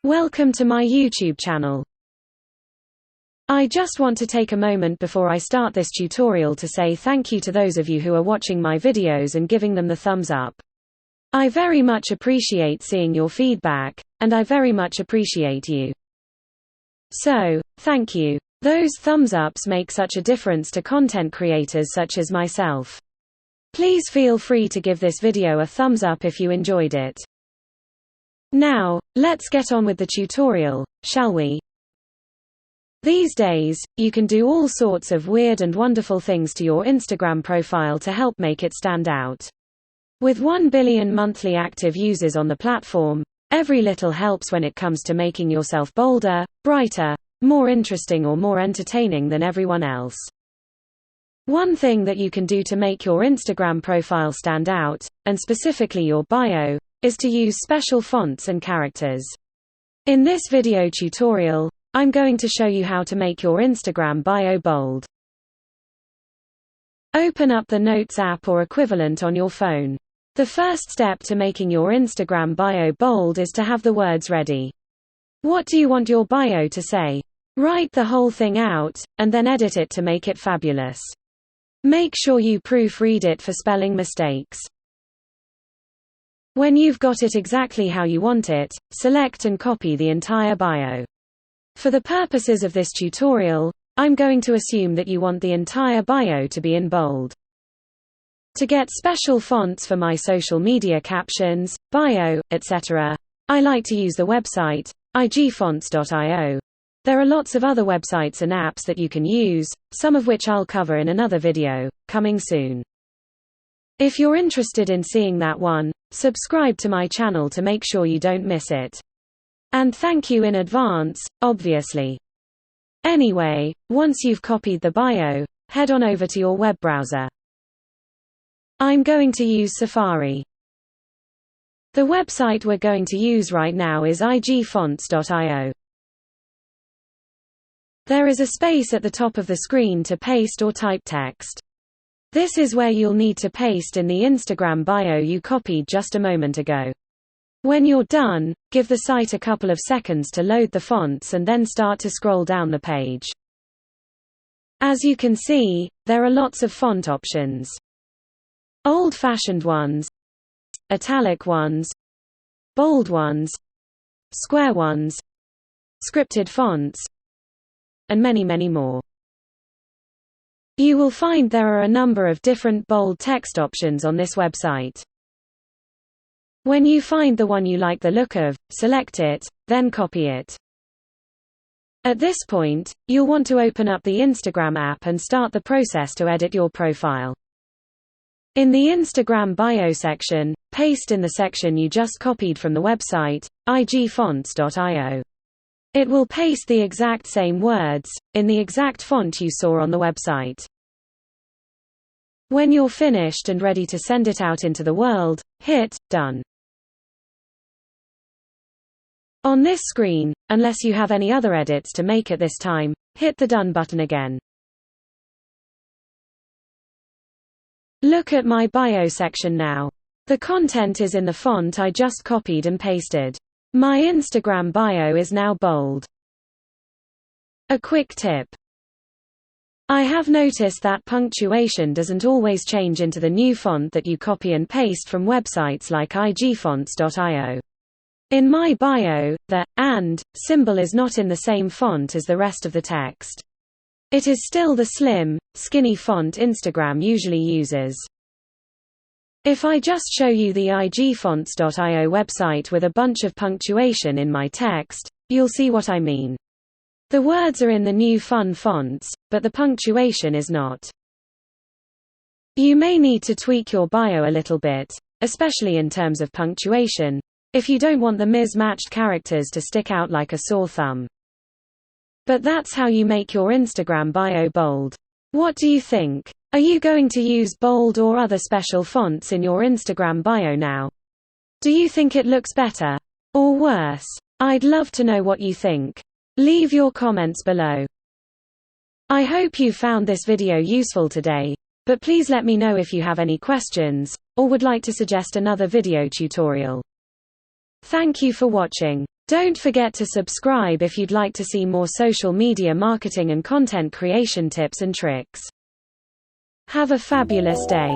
Welcome to my YouTube channel. I just want to take a moment before I start this tutorial to say thank you to those of you who are watching my videos and giving them the thumbs up. I very much appreciate seeing your feedback, and I very much appreciate you. So, thank you. Those thumbs ups make such a difference to content creators such as myself. Please feel free to give this video a thumbs up if you enjoyed it. Now, let's get on with the tutorial, shall we? These days, you can do all sorts of weird and wonderful things to your Instagram profile to help make it stand out. With 1 billion monthly active users on the platform, every little helps when it comes to making yourself bolder, brighter, more interesting or more entertaining than everyone else. One thing that you can do to make your Instagram profile stand out, and specifically your bio, is to use special fonts and characters. In this video tutorial, I'm going to show you how to make your Instagram bio bold. Open up the Notes app or equivalent on your phone. The first step to making your Instagram bio bold is to have the words ready. What do you want your bio to say? Write the whole thing out, and then edit it to make it fabulous. Make sure you proofread it for spelling mistakes. When you've got it exactly how you want it, select and copy the entire bio. For the purposes of this tutorial, I'm going to assume that you want the entire bio to be in bold. To get special fonts for my social media captions, bio, etc., I like to use the website, igfonts.io. There are lots of other websites and apps that you can use, some of which I'll cover in another video, coming soon. If you're interested in seeing that one, subscribe to my channel to make sure you don't miss it. And thank you in advance, obviously. Anyway, once you've copied the bio, head on over to your web browser. I'm going to use Safari. The website we're going to use right now is igfonts.io. There is a space at the top of the screen to paste or type text. This is where you'll need to paste in the Instagram bio you copied just a moment ago. When you're done, give the site a couple of seconds to load the fonts and then start to scroll down the page. As you can see, there are lots of font options. Old-fashioned ones, italic ones, bold ones, square ones, scripted fonts, and many, many more. You will find there are a number of different bold text options on this website. When you find the one you like the look of, select it, then copy it. At this point, you'll want to open up the Instagram app and start the process to edit your profile. In the Instagram bio section, paste in the section you just copied from the website, igfonts.io. It will paste the exact same words, in the exact font you saw on the website. When you're finished and ready to send it out into the world, hit Done. On this screen, unless you have any other edits to make at this time, hit the Done button again. Look at my bio section now. The content is in the font I just copied and pasted. My Instagram bio is now bold. A quick tip. I have noticed that punctuation doesn't always change into the new font that you copy and paste from websites like igfonts.io. In my bio, the and symbol is not in the same font as the rest of the text. It is still the slim, skinny font Instagram usually uses. If I just show you the igfonts.io website with a bunch of punctuation in my text, you'll see what I mean. The words are in the new fun fonts, but the punctuation is not. You may need to tweak your bio a little bit, especially in terms of punctuation, if you don't want the mismatched characters to stick out like a sore thumb. But that's how you make your Instagram bio bold. What do you think? Are you going to use bold or other special fonts in your Instagram bio now? Do you think it looks better? Or worse? I'd love to know what you think. Leave your comments below. I hope you found this video useful today, but please let me know if you have any questions, or would like to suggest another video tutorial. Thank you for watching. Don't forget to subscribe if you'd like to see more social media marketing and content creation tips and tricks. Have a fabulous day.